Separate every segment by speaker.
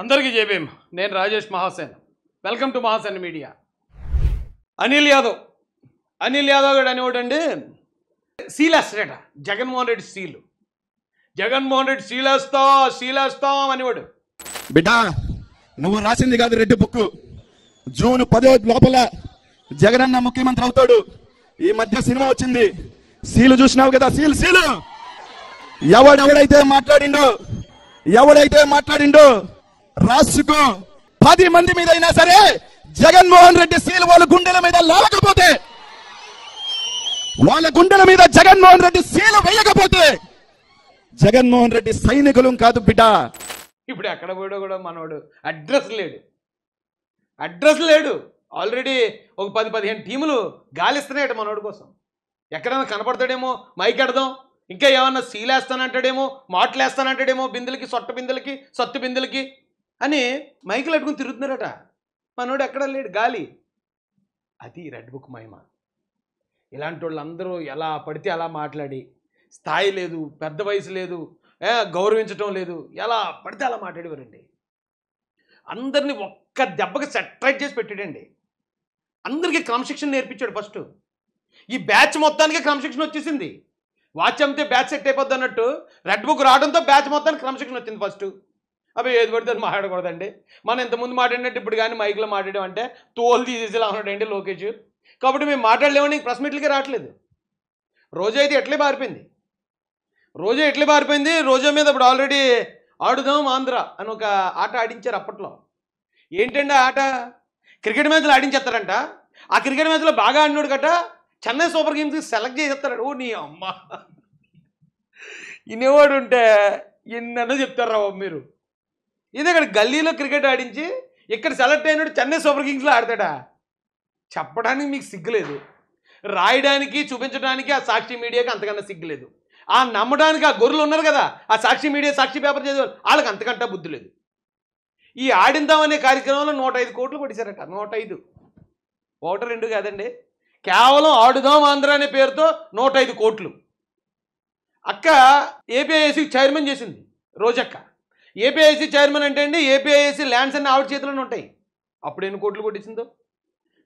Speaker 1: అందరికీ జేబీఎం. నేను Rajesh Mahasen. Welcome to Mahasen media. Anil Yadav గారు అనేవాడండి సీలేస్తాడట. జగన్మోహన్ రెడ్డి సీలేస్తాం అనేవాడు.
Speaker 2: బిడ్డా, నువ్వు రాసింది కాదు రెడ్డి బుక్. జూన్ 10 లోపల జగనన్న ముఖ్యమంత్రి అవుతాడు. ఈ మధ్య సినిమా వచ్చింది, సీలు చూసినావు కదా? సీలు ఎవడైతే మాట్లాడిండో రాసుకో. 10 మంది మీద అయినా సరే జగన్మోహన్ రెడ్డి సీలు వాళ్ళ గుండెల మీద లేకపోతే, వాళ్ళ గుండెల మీద జగన్మోహన్ రెడ్డి సీలు వేయకపోతే జగన్మోహన్ రెడ్డి సైనికులం కాదు బిడ్డ.
Speaker 1: ఇప్పుడు ఎక్కడ పోయాడో కూడా మనోడు అడ్రస్ లేడు. ఆల్రెడీ ఒక 10-15 టీములు గాలిస్తున్నాయట మనోడి కోసం. ఎక్కడైనా కనపడతాడేమో మైక్ ఎడదాం, ఇంకా ఏమన్నా సీలేస్తానంటాడేమో, మాటలేస్తానంటాడేమో, బిందెలకి సొట్టు బిందెలకి అని మైకులు అట్టుకుని తిరుగుతున్నారట. మనోడు ఎక్కడ లేడు, గాలి. అది రెడ్ బుక్ మహిమ. ఇలాంటి వాళ్ళందరూ ఎలా పడితే అలా మాట్లాడి, స్థాయి లేదు, పెద్ద వయసు లేదు, గౌరవించడం లేదు, ఎలా పడితే అలా మాట్లాడేవారండి. అందరినీ ఒక్క దెబ్బకి సెట్రైట్ చేసి పెట్టాడండి. అందరికీ క్రమశిక్షణ నేర్పించాడు. ఫస్ట్ ఈ బ్యాచ్ మొత్తానికి క్రమశిక్షణ వచ్చేసింది. వాచ్ అమ్మితే బ్యాచ్ సెట్ అయిపోద్ది అన్నట్టు రెడ్ బుక్ రావడంతో బ్యాచ్ మొత్తానికి క్రమశిక్షణ వచ్చింది. ఫస్ట్ అవి ఏది పడితే అది మాట్లాడకూడదండి. మనం ఇంతకుముందు మాట్లాడినట్టు ఇప్పుడు కానీ మైక్లో మాట్లాడామంటే తోలు తీసేసేలా ఉన్నాడండి లోకేష్. కాబట్టి మేము మాట్లాడలేమని ప్రెస్ మీట్లకి రావట్లేదు. రోజా అయితే ఎట్లే పారిపోయింది. రోజా మీద ఇప్పుడు ఆల్రెడీ ఆడుదాం ఆంధ్ర అని ఒక ఆట ఆడించారు అప్పట్లో. ఏంటంటే ఆ ఆట క్రికెట్ మ్యాచ్లో ఆడించేస్తారంట. ఆ క్రికెట్ మ్యాచ్లో బాగా ఆడినోడు గట్ట చెన్నై సూపర్ కింగ్స్కి సెలెక్ట్ చేసేస్తాడు. ఓ నీ అమ్మ, ఇనేవాడు ఉంటే ఎన్నో చెప్తారా మీరు. ఇది ఇక్కడ గల్లీలో క్రికెట్ ఆడించి ఇక్కడ సెలెక్ట్ అయినాడు చెన్నై సూపర్ కింగ్స్లో ఆడతాడా? చెప్పడానికి మీకు సిగ్గులేదు, రాయడానికి చూపించడానికి ఆ సాక్షి మీడియాకి అంతకన్నా సిగ్గులేదు, ఆ నమ్మడానికి ఆ గొర్రెలు ఉన్నారు కదా ఆ సాక్షి మీడియా సాక్షి పేపర్ చదివారు వాళ్ళకి అంతకంటా బుద్ధి లేదు. ఈ ఆడిందామనే కార్యక్రమంలో 105 కోట్లు పడిశారట. 105, 1-2 కాదండి, కేవలం ఆడుదాం ఆంధ్ర అనే పేరుతో 105 కోట్లు. అక్క ఏపీఐఏసీ చైర్మన్ చేసింది రోజక్క. ఏపీఐఏసీ చైర్మన్ అంటే అండి ఏపీఐఏసీ ల్యాండ్స్ అన్ని ఆవిడ చేతిలోనే ఉంటాయి. అప్పుడు ఎన్ని కోట్లు కొట్టించిందో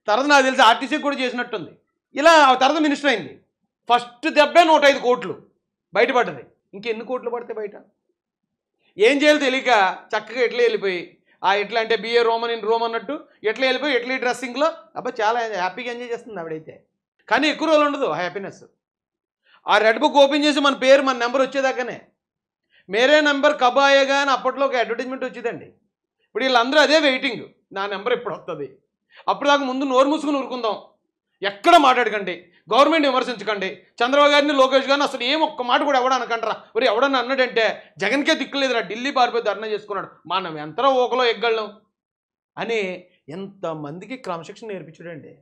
Speaker 1: తర్వాత నాకు తెలిసి ఆర్టీసీకి కూడా చేసినట్టుంది. ఇలా తర్వాత మినిస్టర్ అయింది. ఫస్ట్ దెబ్బే 105 కోట్లు బయటపడ్డది. ఇంకెన్ని కోట్లు పడితే బయట ఏం చేయాలో తెలియక చక్కగా ఎట్లా వెళ్ళిపోయి ఎట్లా అంటే బిఏ రోమన్ ఇన్ రోమ్ అన్నట్టు ఎట్లా వెళ్ళిపోయి ఎట్లా డ్రెస్సింగ్లో అబ్బా చాలా హ్యాపీగా ఎంజాయ్ చేస్తుంది ఆవిడైతే. కానీ ఎక్కువ రోజులు ఉండదు ఆ హ్యాపీనెస్. ఆ రెడ్ బుక్ ఓపెన్ చేసి మన పేరు మన నెంబర్ వచ్చేదాకానే మేరే నెంబర్ కబ్ ఆయేగా అని అప్పట్లో ఒక అడ్వర్టైజ్మెంట్ వచ్చేదండి. ఇప్పుడు వీళ్ళందరూ అదే వెయిటింగ్, నా నెంబర్ ఎప్పుడు వస్తుంది. అప్పుడు దాకా ముందు నోరు మూసుకుని ఊరుకుందాం, ఎక్కడ మాట్లాడకండి, గవర్నమెంట్ విమర్శించకండి, చంద్రబాబు గారిని లోకేష్ గారిని అసలు ఒక్క మాట కూడా ఎవడ అనకంటారా. మరి ఎవడన్నా అన్నాడంటే జగన్కే దిక్కులేదురా, ఢిల్లీ పారిపోయి ధర్నా చేసుకున్నాడు, మనం ఎంతలో ఓకలో ఎగ్గళ్ళం అని ఎంతమందికి క్రమశిక్షణ నేర్పించాడండి.